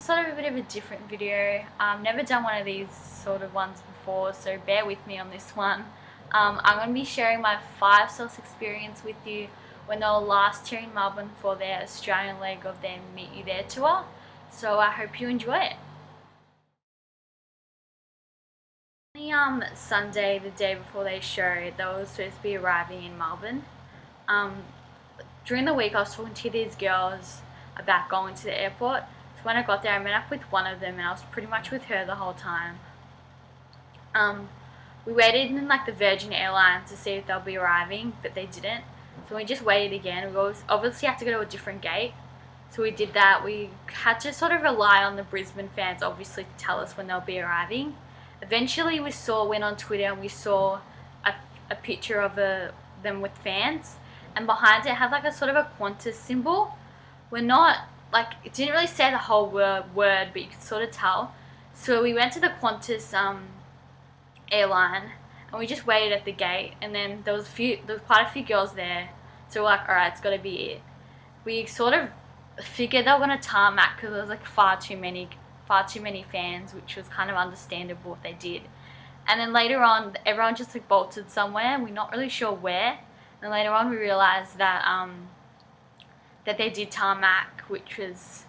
Sort of a bit of a different video. Never done one of these sort of ones before, so bear with me on this one. I'm going to be sharing my 5 sauce experience with you when they were last here in Melbourne for their Australian leg of their Meet You There tour. So I hope you enjoy it. Sunday, the day before they showed, they were supposed to be arriving in Melbourne. During the week I was talking to these girls about going to the airport. So when I got there I met up with one of them and I was pretty much with her the whole time. We waited in like the Virgin Airlines to see if they'll be arriving, but they didn't. So we just waited again. We obviously had to go to a different gate. So we did that. We had to sort of rely on the Brisbane fans obviously to tell us when they'll be arriving. Eventually we went on Twitter and we saw a picture of them with fans, and behind it had like a sort of a Qantas symbol. It didn't really say the whole word, but you could sort of tell. So we went to the Qantas airline and we just waited at the gate, and then there was quite a few girls there. So we're like, alright, it's got to be it. We sort of figured they were going to tarmac because there was like far too many fans, which was kind of understandable what they did. And then later on everyone just like bolted somewhere, we're not really sure where. And later on we realised that that they did tarmac, which was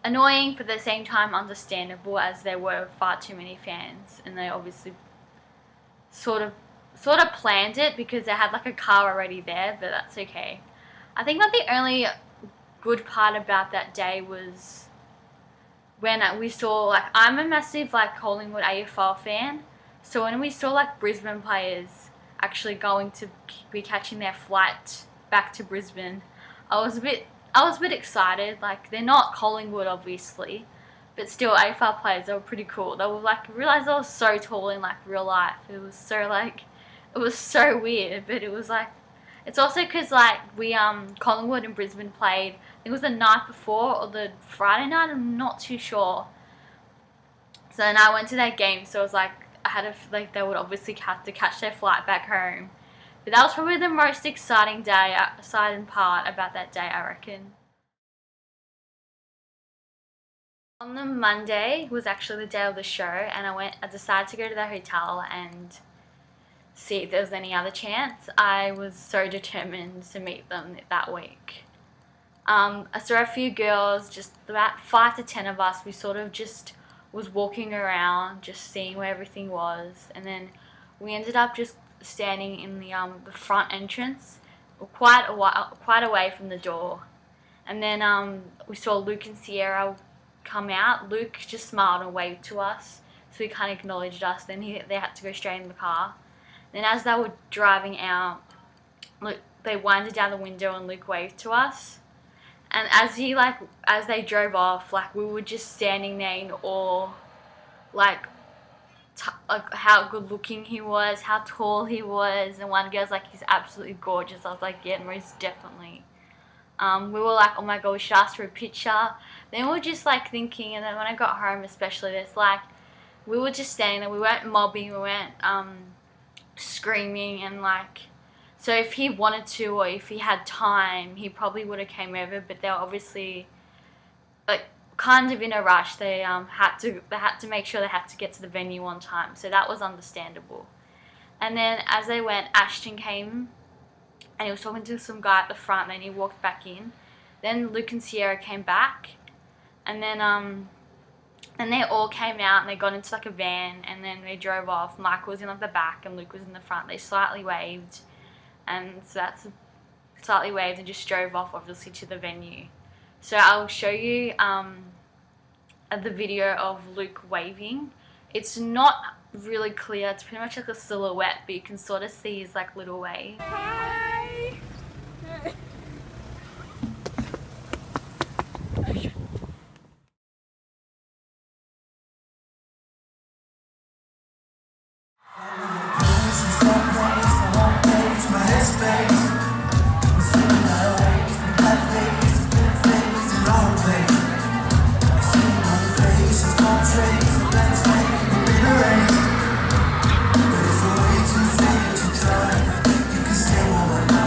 annoying but at the same time understandable, as there were far too many fans and they obviously sort of planned it because they had like a car already there, but that's okay. I think that the only good part about that day was when we saw, like, I'm a massive like Collingwood AFL fan, so when we saw like Brisbane players actually going to be catching their flight back to Brisbane, I was a bit excited. Like, they're not Collingwood obviously, but still AFL players, they were pretty cool. They were like, realised they were so tall in like real life. It was so weird, but it was like, it's also because like we Collingwood and Brisbane played, I think it was the night before or the Friday night, I'm not too sure. So then I went to that game, so it was like they would obviously have to catch their flight back home. But that was probably the most exciting part about that day, I reckon. On the Monday was actually the day of the show, and I decided to go to the hotel and see if there was any other chance. I was so determined to meet them that week. I saw a few girls, just about 5 to 10 of us. We sort of just was walking around, just seeing where everything was, and then we ended up just standing in the front entrance, quite away from the door. And then we saw Luke and Sierra come out. Luke just smiled and waved to us, so he kind of acknowledged us. Then they had to go straight in the car. Then as they were driving out, they winded down the window and Luke waved to us. And as they drove off, like, we were just standing there in awe, like how good looking he was, how tall he was. And one girl's like, he's absolutely gorgeous. I was like, yeah, most definitely. We were like, oh my god, we should ask for a picture. Then we were just like thinking, and then when I got home especially, there's like, we were just standing there, we weren't mobbing, we weren't screaming, and like, so if he wanted to or if he had time he probably would have came over, but they were obviously like kind of in a rush. They had to make sure they had to get to the venue on time, so that was understandable. And then as they went, Ashton came and he was talking to some guy at the front, and then he walked back in. Then Luke and Sierra came back, and then they all came out and they got into like a van, and then they drove off. Michael was in like the back and Luke was in the front. They slightly waved, and so slightly waved and just drove off obviously to the venue. So I'll show you the video of Luke waving. It's not really clear, it's pretty much like a silhouette, but you can sort of see his like little wave. Hi! But it's a way too safe to drive. You can stay all night.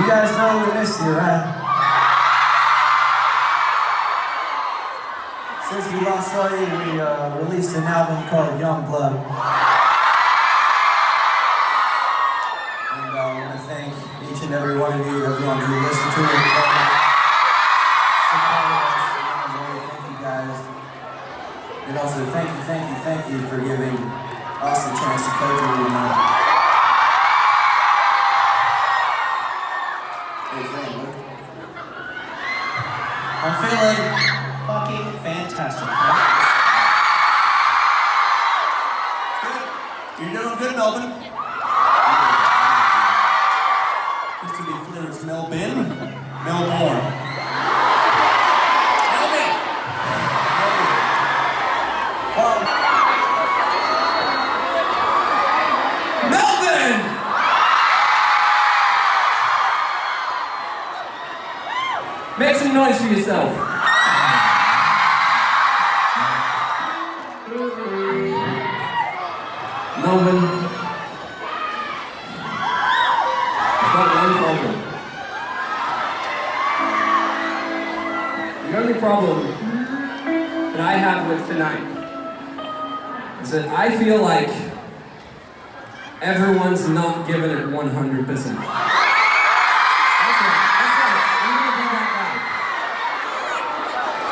You guys know we missed you, right? Since we last saw you, we released an album called Young Blood. And I want to thank each and every one of you, everyone who listened to it. Thank you guys. And also thank you for giving us a chance to play for you tonight. I'm feeling fucking fantastic. Good. You're doing good, Melbourne. Just to be clear, it's Melbourne. Melbourne. Melbourne! Make some noise for yourself. Melbourne. I've got one problem. The only problem that I have with tonight is that I feel like everyone's not giving it 100%.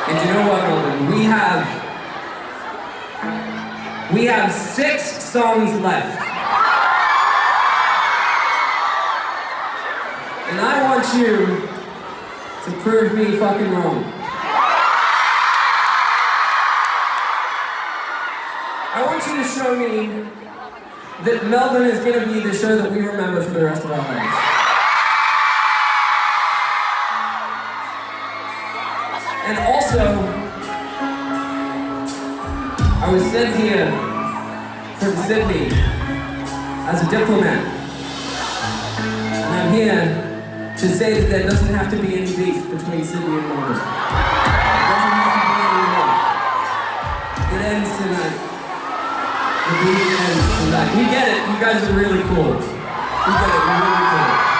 And you know what, Melbourne? We have 6 songs left. And I want you to prove me fucking wrong. I want you to show me that Melbourne is going to be the show that we remember for the rest of our lives. And also, I was sent here from Sydney as a diplomat. And I'm here to say that there doesn't have to be any beef between Sydney and Melbourne. There doesn't have to be any more. It ends tonight. The beef ends tonight. We get it. You guys are really cool. We get it. We're really cool.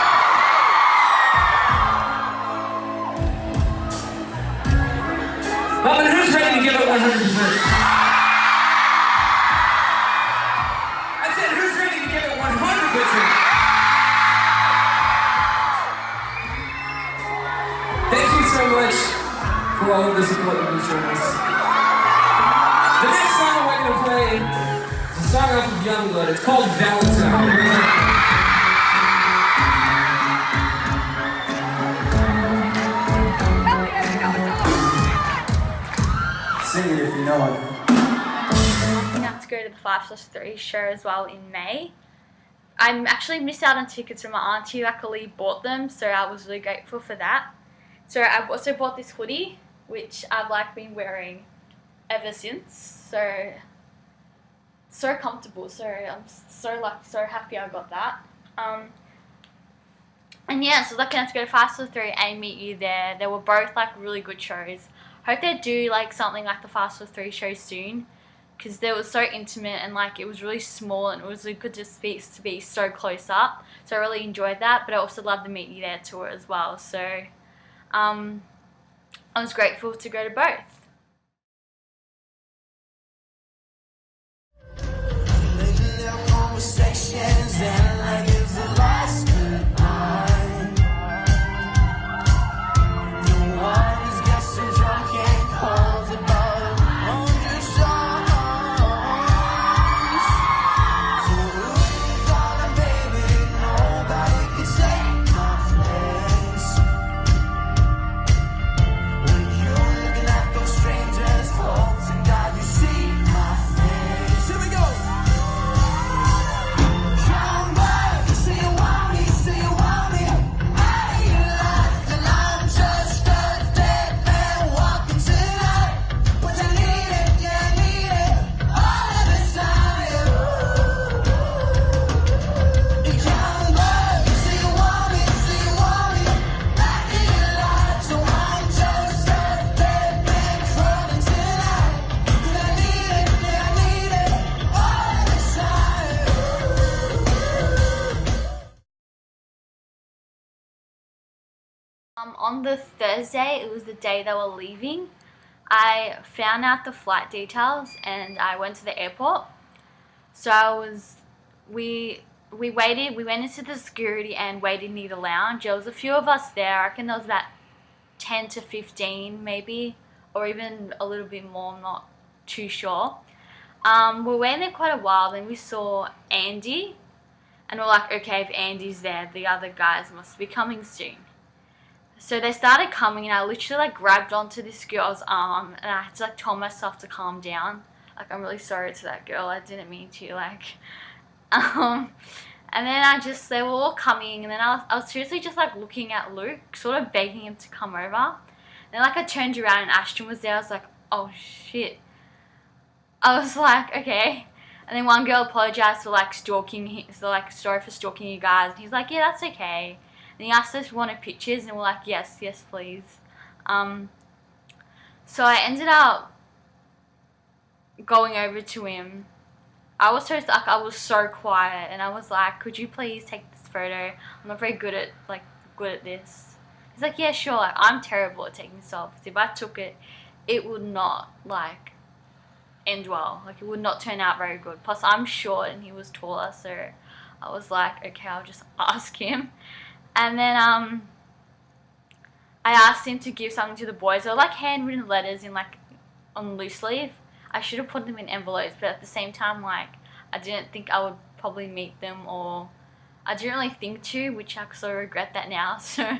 But who's ready to give it 100%? I said, who's ready to give it 100%? Thank you so much for all of the support that you've shown us. The next song that we're going to play is a song off of Youngblood. It's called Valentine. Sing it if you know it. I'm going to go to the 5/3 show as well in May. I actually missed out on tickets from my auntie who actually bought them, so I was really grateful for that. So I've also bought this hoodie, which I've been wearing ever since. So comfortable. So I'm so happy I got that. And yeah, so lucky enough to go to 5/3 and meet you there. They were both really good shows. Hope they do something like the 5/3 show soon, because they were so intimate and it was really small and it was really good to be so close up. So I really enjoyed that, but I also loved the Meet You There tour as well. So I was grateful to go to both. On the Thursday, it was the day they were leaving. I found out the flight details and I went to the airport. So we waited. We went into the security and waited near the lounge. There was a few of us there. I reckon there was about 10 to 15 maybe, or even a little bit more. I'm not too sure. We waited there quite a while. Then we saw Andy, and we're like, okay, if Andy's there, the other guys must be coming soon. So they started coming, and I literally like grabbed onto this girl's arm, and I had to like tell myself to calm down. Like, I'm really sorry to that girl. I didn't mean to, like. And then they were all coming, and then I was seriously just like looking at Luke, sort of begging him to come over. And then like I turned around and Ashton was there. I was like, oh shit. I was like, okay. And then one girl apologized for like stalking him, so like, sorry for stalking you guys. And he's like, yeah, that's okay. And he asked us if we wanted pictures, and we're like, yes, please. So I ended up going over to him. I was so quiet, and I was like, could you please take this photo? I'm not very good at this. He's like, yeah, sure. Like, I'm terrible at taking selfies. If I took it, it would not like end well. Like, it would not turn out very good. Plus, I'm short and he was taller, so I was like, okay, I'll just ask him. And then I asked him to give something to the boys. They were like handwritten letters in like on loose leaf. I should have put them in envelopes, but at the same time, like, I didn't think I would probably meet them, or I didn't really think to, which I sort of regret that now. So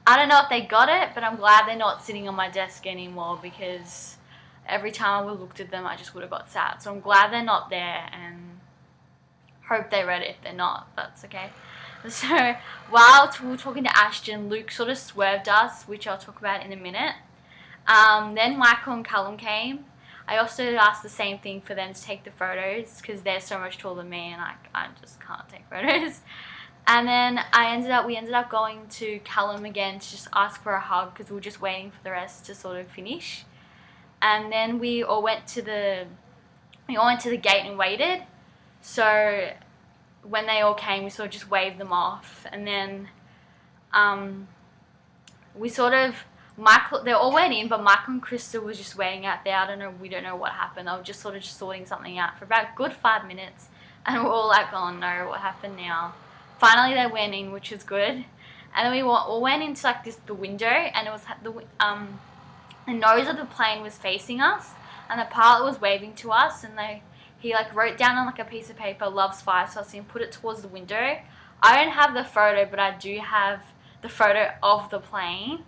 I don't know if they got it, but I'm glad they're not sitting on my desk anymore, because every time I would have looked at them, I just would have got sad. So I'm glad they're not there, and hope they read it. If they're not, that's okay. So while we were talking to Ashton, Luke sort of swerved us, which I'll talk about in a minute. Then Michael and Callum came. I also asked the same thing for them to take the photos, because they're so much taller than me, and I just can't take photos. And then we ended up going to Callum again to just ask for a hug, because we were just waiting for the rest to sort of finish. And then we all went to the gate and waited. So when they all came, we sort of just waved them off, and then they all went in, but Michael and Krista was just waiting out there. We don't know what happened. They were just sort of just sorting something out for about a good 5 minutes, and we're all like, oh no, what happened now? Finally they went in, which was good. And then we all went into like the window, and it was the nose of the plane was facing us, and the pilot was waving to us, and he like wrote down on like a piece of paper, loves 5 stars, and put it towards the window. I don't have the photo, but I do have the photo of the plane.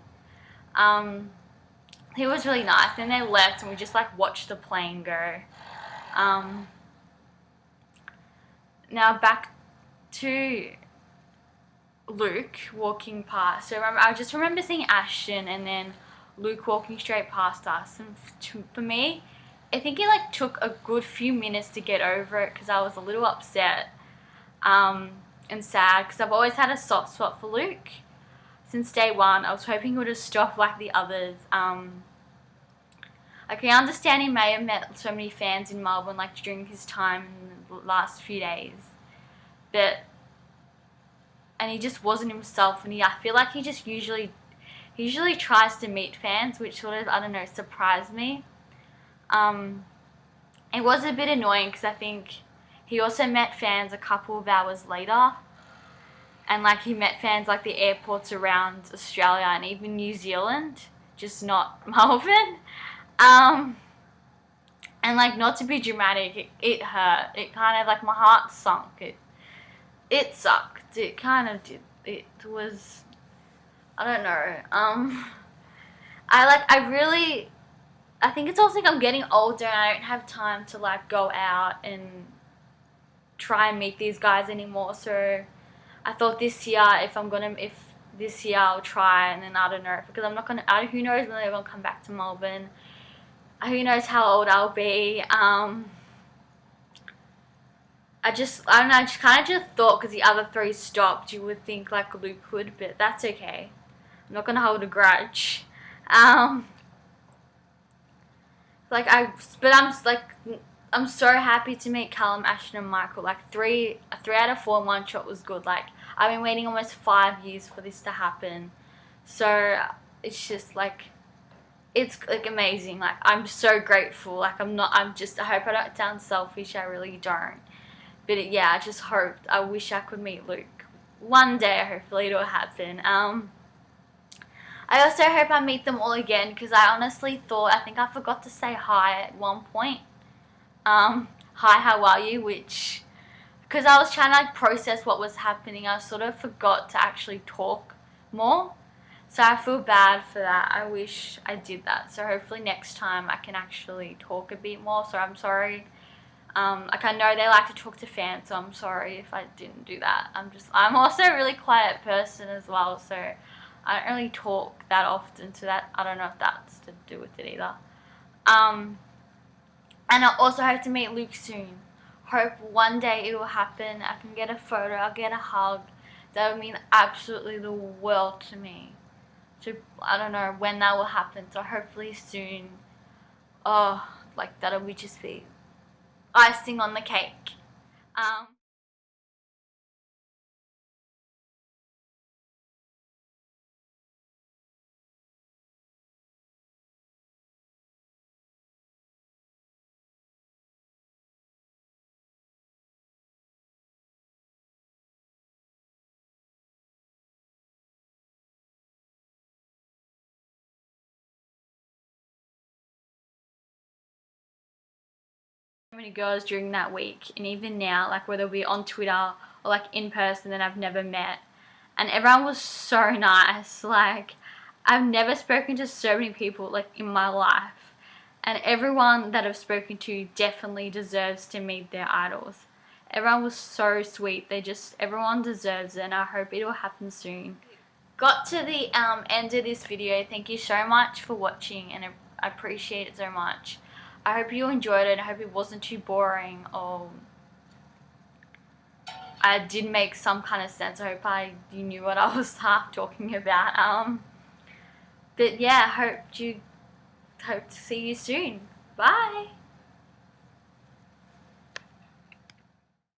He was really nice. Then they left, and we just like watched the plane go. Now back to Luke walking past. So I just remember seeing Ashton and then Luke walking straight past us. And for me, I think it like took a good few minutes to get over it, because I was a little upset and sad, because I've always had a soft spot for Luke since day one. I was hoping he would have stopped like the others. I can understand he may have met so many fans in Melbourne like during his time in the last few days, and he just wasn't himself, and I feel like he usually tries to meet fans, which sort of, I don't know, surprised me. It was a bit annoying, because I think he also met fans a couple of hours later, and like he met fans like the airports around Australia and even New Zealand, just not Melbourne. And like, not to be dramatic, it hurt. It kind of like, my heart sunk. It sucked. It kind of did. It was, I don't know. I think it's also like I'm getting older, and I don't have time to like go out and try and meet these guys anymore. So I thought this year, if this year I'll try, and then I don't know, because I'm not gonna. Who knows when they're gonna come back to Melbourne? Who knows how old I'll be? I don't know. I just kind of just thought, because the other 3 stopped, you would think like Luke would, but that's okay. I'm not gonna hold a grudge. I'm so happy to meet Callum, Ashton, and Michael. Like 3 out of 4 in one shot was good. Like, I've been waiting almost 5 years for this to happen. So it's just like, it's like amazing. Like, I'm so grateful. Like, I hope I don't sound selfish. I really don't. But yeah, I just hope, I wish I could meet Luke one day. Hopefully it'll happen. I also hope I meet them all again, because I honestly thought, I think I forgot to say hi at one point. Hi, how are you? Which, because I was trying to like process what was happening, I sort of forgot to actually talk more. So I feel bad for that. I wish I did that. So hopefully next time I can actually talk a bit more. So I'm sorry. Like, I know they like to talk to fans, so I'm sorry if I didn't do that. I'm also a really quiet person as well, so I don't really talk that often, so that, I don't know if that's to do with it either. And I also hope to meet Luke soon. Hope one day it will happen. I can get a photo, I'll get a hug. That would mean absolutely the world to me. So I don't know when that will happen, so hopefully soon. Oh, like, that'll be just be icing on the cake. So many girls during that week, and even now, like, whether we're on Twitter or like in person that I've never met, and everyone was so nice. Like, I've never spoken to so many people like in my life, and everyone that I've spoken to definitely deserves to meet their idols. Everyone was so sweet. Everyone deserves it, and I hope it will happen soon. Got to the end of this video. Thank you so much for watching, and I appreciate it so much. I hope you enjoyed it. I hope it wasn't too boring, or I did make some kind of sense. I hope you knew what I was talking about. But yeah, hope to see you soon. Bye.